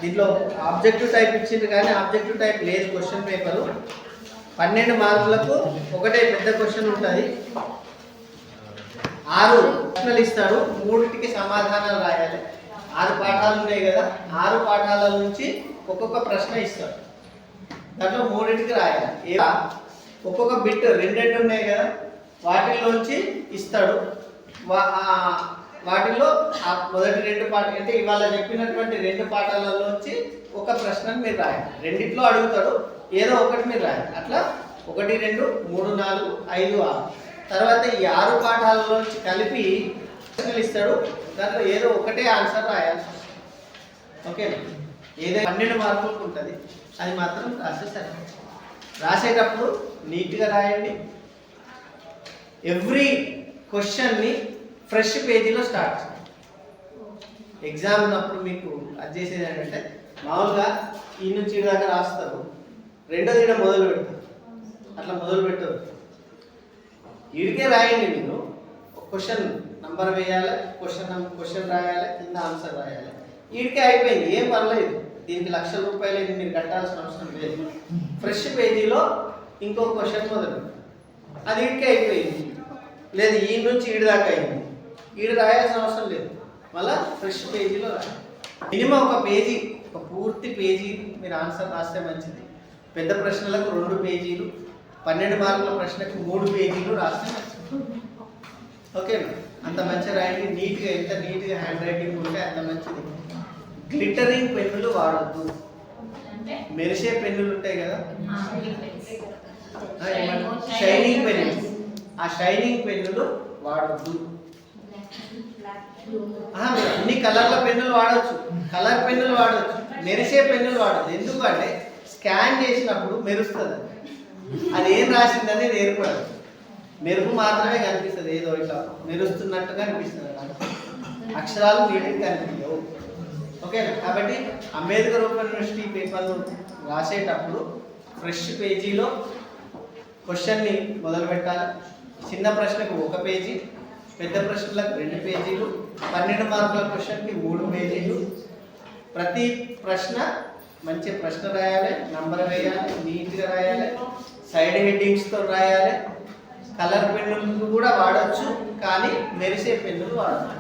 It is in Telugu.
దీంట్లో ఆబ్జెక్టివ్ టైప్ ఇచ్చింది కానీ ఆబ్జెక్టివ్ టైప్ లేదు క్వశ్చన్ పేపరు. 12 మార్కులకు ఒకటే పెద్ద క్వశ్చన్ ఉంటుంది. 6 ప్రశ్నలు ఇస్తాడు, 3టికి సమాధానాలు రాయాలి. 6 పాఠాలు ఉన్నాయి కదా, 6 పాఠాల నుంచి ఒక్కొక్క ప్రశ్న ఇస్తాడు. దాంట్లో 3టికి రాయాలి. ఒక్కొక్క బిట్ 2 ఉన్నాయి కదా, వాటిల్లోంచి ఇస్తాడు. వాటిల్లో మొదటి 2 పాఠాలు అంటే ఇవాళ చెప్పినటువంటి 2 పాఠాలలోంచి ఒక ప్రశ్నను మీరు రాయాలి. రెండిట్లో అడుగుతాడు, ఏదో ఒకటి మీరు రాయాలి. అట్లా 1, 2, 3, 4, 5, 6. తర్వాత ఈ 6 పాఠాలలోంచి కలిపి ప్రశ్నలు ఇస్తాడు. దాంట్లో ఏదో ఒకటే ఆన్సర్ రాయాలి. ఓకేనా? ఏదో 12 మార్కులకు ఉంటుంది, అది మాత్రం రాసేసారు. రాసేటప్పుడు నీట్గా రాయండి. ఎవ్రీ క్వశ్చన్ని ఫ్రెష్ పేజీలో స్టార్ట్. ఎగ్జామ్ ఉన్నప్పుడు మీకు అది చేసేది ఏంటంటే మామూలుగా ఈ నుంచి ఈ దాకా రాస్తారు, రెండోది ఈడ మొదలు పెడతారు. అట్లా మొదలు పెట్టరు, ఈడికే రాయండి. మీరు క్వశ్చన్ నంబర్ వేయాలి, క్వశ్చన్ రాయాలి, కింద ఆన్సర్ రాయాలి. ఈడికే అయిపోయింది, ఏం పర్లేదు. దీనికి లక్షల రూపాయలు మీరు కట్టాల్సిన అవసరం లేదు. ఫ్రెష్ పేజీలో ఇంకో క్వశ్చన్ మొదలు, అది ఈడికే అయిపోయింది. లేదు ఈ నుంచి ఈడి దాకా అయింది, ఈడు రాయాల్సిన అవసరం లేదు. మళ్ళీ ఫ్రెష్ పేజీలో రాయాలి. మినిమం ఒక పేజీ, ఒక పూర్తి పేజీ మీరు ఆన్సర్ రాస్తే మంచిది. పెద్ద ప్రశ్నలకు 2 పేజీలు, 12 మార్కుల ప్రశ్నకు 3 పేజీలు రాస్తే మంచిది. ఓకేనా? అంత మంచిగా రాయండి. నీట్గా, ఎంత నీట్గా హ్యాండ్ రైటింగ్ ఉంటే అంత మంచిది. గ్లిటరింగ్ పెన్నులు వాడద్దు. మెరిసే పెన్నులు ఉంటాయి కదా, షైనింగ్ పెన్నులు, ఆ షైనింగ్ పెన్నులు వాడద్దు. అన్ని కలర్ల పెన్నులు వాడచ్చు, కలర్ పెన్నులు వాడచ్చు, మెరిసే పెన్నులు వాడద్దు. ఎందుకంటే స్కాన్ చేసినప్పుడు మెరుస్తుంది, అది ఏం రాసిందని ఏర్పడదు. మెరుపు మాత్రమే కనిపిస్తుంది, ఏదో ఇట్లా మెరుస్తున్నట్టుగా అనిపిస్తుంది, అక్షరాలు నీటికి కనిపించవు. ఓకేనా? కాబట్టి అంబేద్కర్ ఓపెన్ యూనివర్సిటీ పేపర్లు రాసేటప్పుడు ఫ్రెష్ పేజీలో క్వశ్చన్ని మొదలు పెట్టాలి. చిన్న ప్రశ్నకు 1 పేజీ, పెద్ద ప్రశ్నలకు 2 పేజీలు, 12 మార్కుల క్వశ్చన్కి 3 పేజీలు. ప్రతి ప్రశ్న మంచి ప్రశ్న రాయాలి, నంబర్ వేయాలి, నీట్గా రాయాలి, సైడ్ హెడ్డింగ్స్తో రాయాలి. కలర్ పెన్నులు కూడా వాడచ్చు, కానీ మెరిసే పెన్నులు వాడచ్చు.